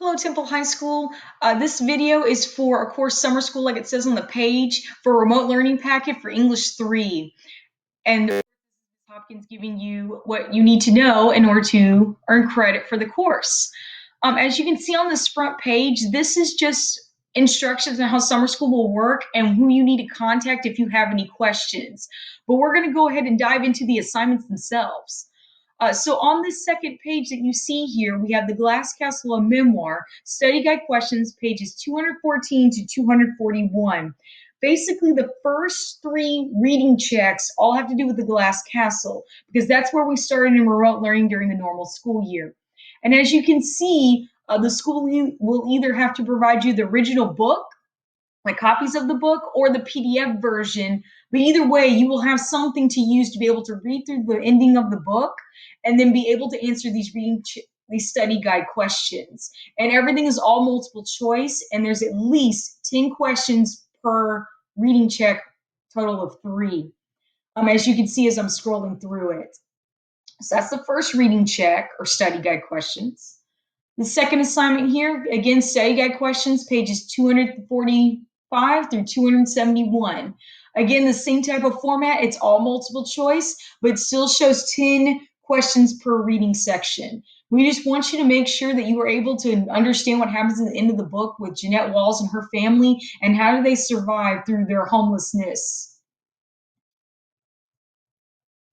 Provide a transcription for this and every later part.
Hello, Temple High School. This video is for, of course, summer school, like it says on the page, for a remote learning packet for English 3. And Hopkins giving you what you need to know in order to earn credit for the course. As you can see on this front page, this is just instructions on how summer school will work and who you need to contact if you have any questions. But we're going to go ahead and dive into the assignments themselves. So on this second page that you see here, we have the Glass Castle, a Memoir, study guide questions, pages 214 to 241. Basically, the first 3 reading checks all have to do with the Glass Castle, because that's where we started in remote learning during the normal school year. And as you can see, the school will either have to provide you the original book, like copies of the book, or the PDF version. But either way, you will have something to use to be able to read through the ending of the book and then be able to answer these these study guide questions. And everything is all multiple choice, and there's at least 10 questions per reading check, total of 3. As you can see as I'm scrolling through it. So that's the first reading check or study guide questions. The second assignment here, again, study guide questions, pages 245 through 271. Again, the same type of format. It's all multiple choice, but it still shows 10 questions per reading section. We just want you to make sure that you are able to understand what happens at the end of the book with Jeanette Walls and her family, and how do they survive through their homelessness.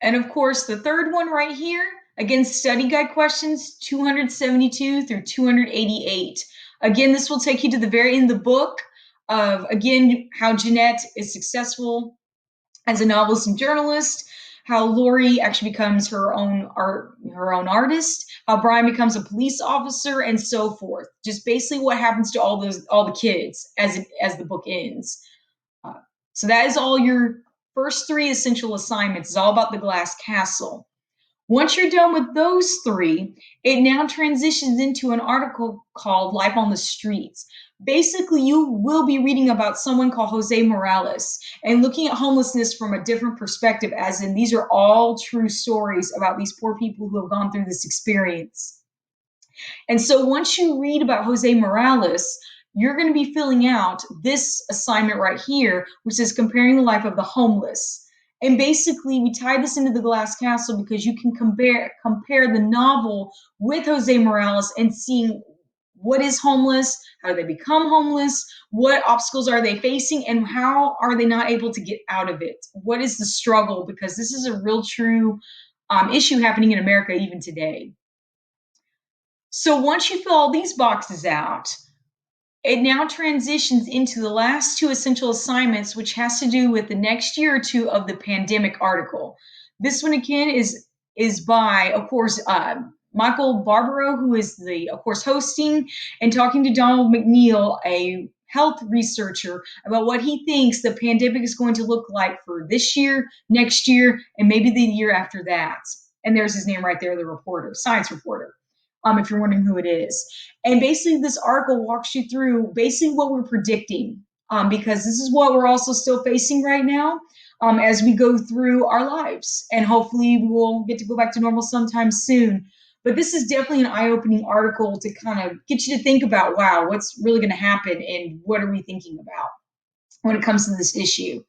And of course, the third one right here, again, study guide questions 272 through 288. Again, this will take you to the very end of the book of, again, how Jeanette is successful as a novelist and journalist, how Lori actually becomes her own artist, how Brian becomes a police officer, and so forth. Just basically what happens to all the kids as the book ends. So that is all your first 3 essential assignments. It's all about the Glass Castle. Once you're done with those 3, it now transitions into an article called Life on the Streets. Basically, you will be reading about someone called Jose Morales and looking at homelessness from a different perspective, as in these are all true stories about these poor people who have gone through this experience. And so once you read about Jose Morales, you're going to be filling out this assignment right here, which is comparing the life of the homeless. And basically, we tie this into the Glass Castle because you can compare the novel with Jose Morales and seeing what is homeless, how do they become homeless, what obstacles are they facing, and how are they not able to get out of it? What is the struggle? Because this is a real true issue happening in America even today. So once you fill all these boxes out, it now transitions into the last 2 essential assignments, which has to do with the next year or 2 of the pandemic article. This one again is by, of course, Michael Barbaro, who is of course, hosting and talking to Donald McNeil, a health researcher, about what he thinks the pandemic is going to look like for this year, next year, and maybe the year after that. And there's his name right there, the reporter, science reporter. If you're wondering who it is. And basically, this article walks you through basically what we're predicting, because this is what we're also still facing right now as we go through our lives. And hopefully, we will get to go back to normal sometime soon. But this is definitely an eye-opening article to kind of get you to think about, wow, what's really going to happen and what are we thinking about when it comes to this issue.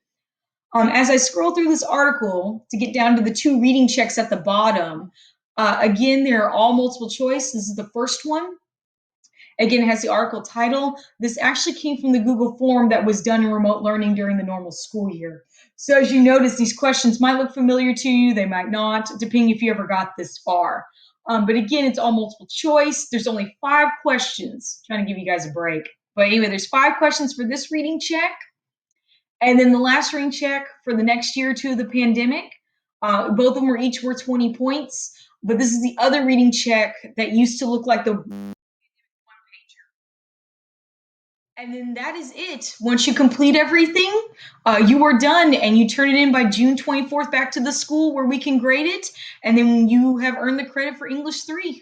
As I scroll through this article to get down to the 2 reading checks at the bottom, again, they're all multiple choice. This is the first one. Again, it has the article title. This actually came from the Google form that was done in remote learning during the normal school year. So as you notice, these questions might look familiar to you. They might not, depending if you ever got this far. But again, it's all multiple choice. There's only 5 questions. I'm trying to give you guys a break. But anyway, there's 5 questions for this reading check. And then the last reading check for the next year or 2 of the pandemic. Both of them were each worth 20 points. But this is the other reading check that used to look like the one-pager. And then that is it. Once you complete everything, you are done, and you turn it in by June 24th back to the school where we can grade it. And then you have earned the credit for English 3.